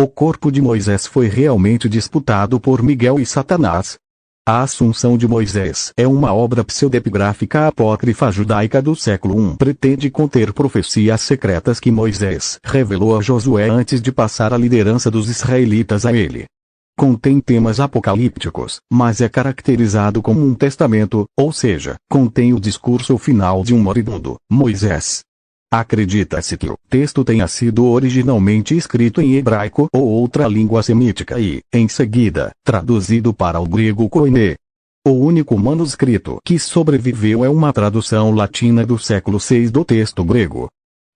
O corpo de Moisés foi realmente disputado por Miguel e Satanás. A Assunção de Moisés é uma obra pseudepigráfica apócrifa judaica do século I. Pretende conter profecias secretas que Moisés revelou a Josué antes de passar a liderança dos israelitas a ele. Contém temas apocalípticos, mas é caracterizado como um testamento, ou seja, contém o discurso final de um moribundo, Moisés. Acredita-se que o texto tenha sido originalmente escrito em hebraico ou outra língua semítica e, em seguida, traduzido para o grego koiné. O único manuscrito que sobreviveu é uma tradução latina do século VI do texto grego.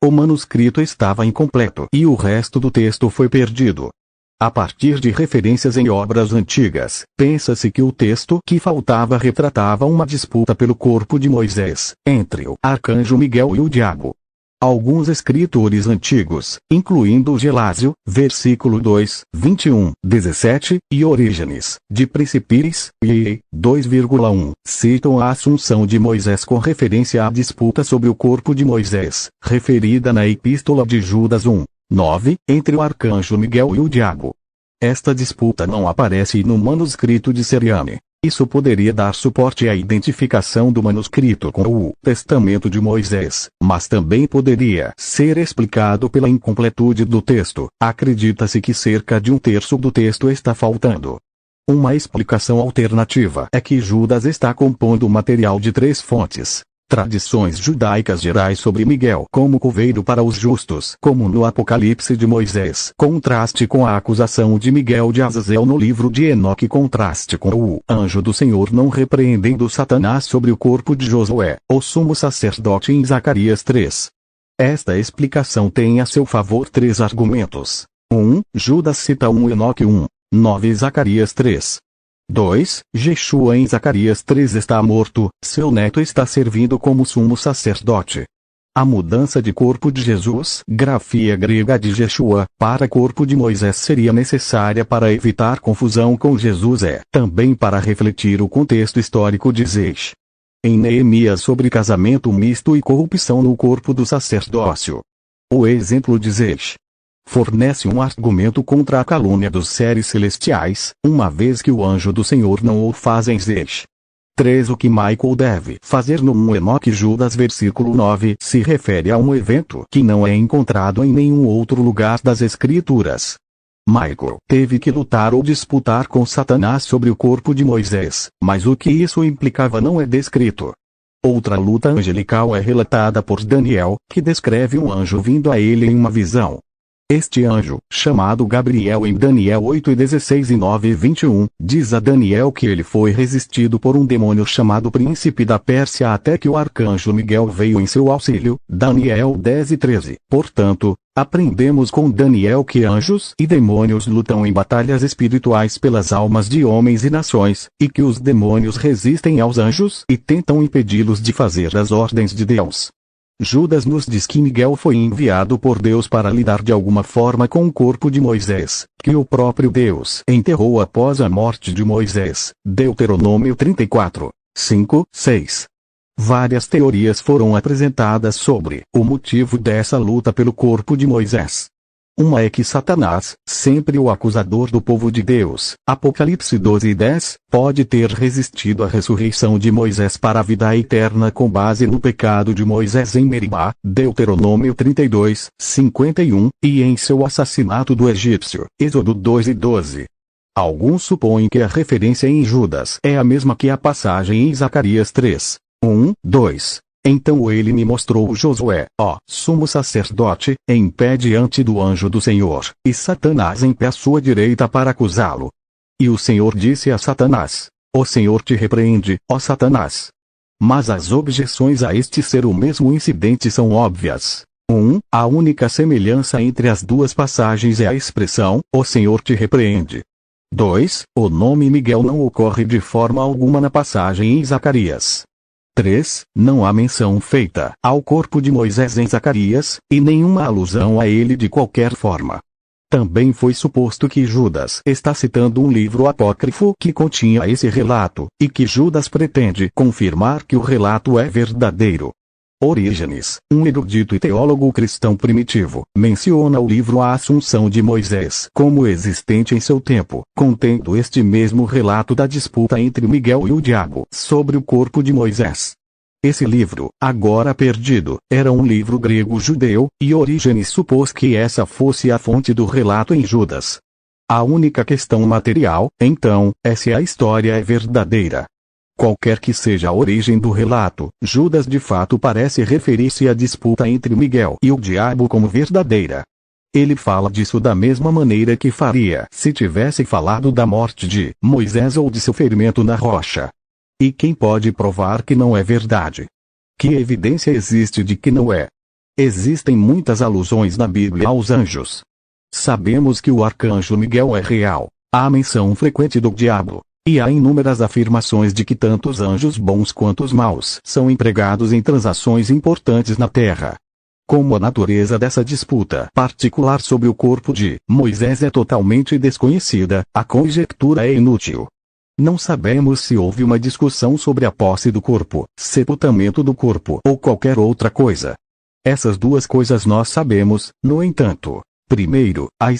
O manuscrito estava incompleto e o resto do texto foi perdido. A partir de referências em obras antigas, pensa-se que o texto que faltava retratava uma disputa pelo corpo de Moisés, entre o arcanjo Miguel e o diabo. Alguns escritores antigos, incluindo Gelásio, versículo 2, 21, 17, e Orígenes, de Principis, e 2,1, citam a assunção de Moisés com referência à disputa sobre o corpo de Moisés, referida na Epístola de Judas 1, 9, entre o arcanjo Miguel e o diabo. Esta disputa não aparece no manuscrito de Seriane. Isso poderia dar suporte à identificação do manuscrito com o Testamento de Moisés, mas também poderia ser explicado pela incompletude do texto. Acredita-se que cerca de um terço do texto está faltando. Uma explicação alternativa é que Judas está compondo o material de 3 fontes. Tradições judaicas gerais sobre Miguel como coveiro para os justos, como no Apocalipse de Moisés. Contraste com a acusação de Miguel de Azazel no livro de Enoque. Contraste com o anjo do Senhor não repreendendo Satanás sobre o corpo de Josué, o sumo sacerdote em Zacarias 3. Esta explicação tem a seu favor 3 argumentos. 1. Judas cita 1 Enoque 1, 9 Zacarias 3. 2. Jeshua em Zacarias 3 está morto, seu neto está servindo como sumo sacerdote. A mudança de corpo de Jesus, grafia grega de Jeshua, para corpo de Moisés seria necessária para evitar confusão com Jesus também para refletir o contexto histórico de Zesh. Em Neemias sobre casamento misto e corrupção no corpo do sacerdócio. O exemplo de Zesh fornece um argumento contra a calúnia dos seres celestiais, uma vez que o anjo do Senhor não o faz em Zesh. 3. O que Michael deve fazer no 1 Enoque Judas versículo 9 se refere a um evento que não é encontrado em nenhum outro lugar das Escrituras. Michael teve que lutar ou disputar com Satanás sobre o corpo de Moisés, mas o que isso implicava não é descrito. Outra luta angelical é relatada por Daniel, que descreve um anjo vindo a ele em uma visão. Este anjo, chamado Gabriel em Daniel 8:16 e 9:21, diz a Daniel que ele foi resistido por um demônio chamado Príncipe da Pérsia até que o arcanjo Miguel veio em seu auxílio, Daniel 10:13. Portanto, aprendemos com Daniel que anjos e demônios lutam em batalhas espirituais pelas almas de homens e nações, e que os demônios resistem aos anjos e tentam impedi-los de fazer as ordens de Deus. Judas nos diz que Miguel foi enviado por Deus para lidar de alguma forma com o corpo de Moisés, que o próprio Deus enterrou após a morte de Moisés. Deuteronômio 34, 5, 6. Várias teorias foram apresentadas sobre o motivo dessa luta pelo corpo de Moisés. Uma é que Satanás, sempre o acusador do povo de Deus, Apocalipse 12:10, pode ter resistido à ressurreição de Moisés para a vida eterna com base no pecado de Moisés em Meribá, Deuteronômio 32, 51, e em seu assassinato do egípcio, Êxodo 2:12. Alguns supõem que a referência em Judas é a mesma que a passagem em Zacarias 3, 1, 2. Então ele me mostrou Josué, ó sumo sacerdote, em pé diante do anjo do Senhor, e Satanás em pé à sua direita para acusá-lo. E o Senhor disse a Satanás: O Senhor te repreende, ó Satanás. Mas as objeções a este ser o mesmo incidente são óbvias. 1. A única semelhança entre as duas passagens é a expressão, o Senhor te repreende. 2. O nome Miguel não ocorre de forma alguma na passagem em Zacarias. 3. Não há menção feita ao corpo de Moisés em Zacarias, e nenhuma alusão a ele de qualquer forma. Também foi suposto que Judas está citando um livro apócrifo que continha esse relato, e que Judas pretende confirmar que o relato é verdadeiro. Orígenes, um erudito e teólogo cristão primitivo, menciona o livro A Assunção de Moisés como existente em seu tempo, contendo este mesmo relato da disputa entre Miguel e o diabo sobre o corpo de Moisés. Esse livro, agora perdido, era um livro grego-judeu, e Orígenes supôs que essa fosse a fonte do relato em Judas. A única questão material, então, é se a história é verdadeira. Qualquer que seja a origem do relato, Judas de fato parece referir-se à disputa entre Miguel e o diabo como verdadeira. Ele fala disso da mesma maneira que faria se tivesse falado da morte de Moisés ou de seu ferimento na rocha. E quem pode provar que não é verdade? Que evidência existe de que não é? Existem muitas alusões na Bíblia aos anjos. Sabemos que o arcanjo Miguel é real, há menção frequente do diabo. E há inúmeras afirmações de que tanto os anjos bons quanto os maus são empregados em transações importantes na terra. Como a natureza dessa disputa particular sobre o corpo de Moisés é totalmente desconhecida, a conjectura é inútil. Não sabemos se houve uma discussão sobre a posse do corpo, sepultamento do corpo ou qualquer outra coisa. Essas duas coisas nós sabemos, no entanto. Primeiro, a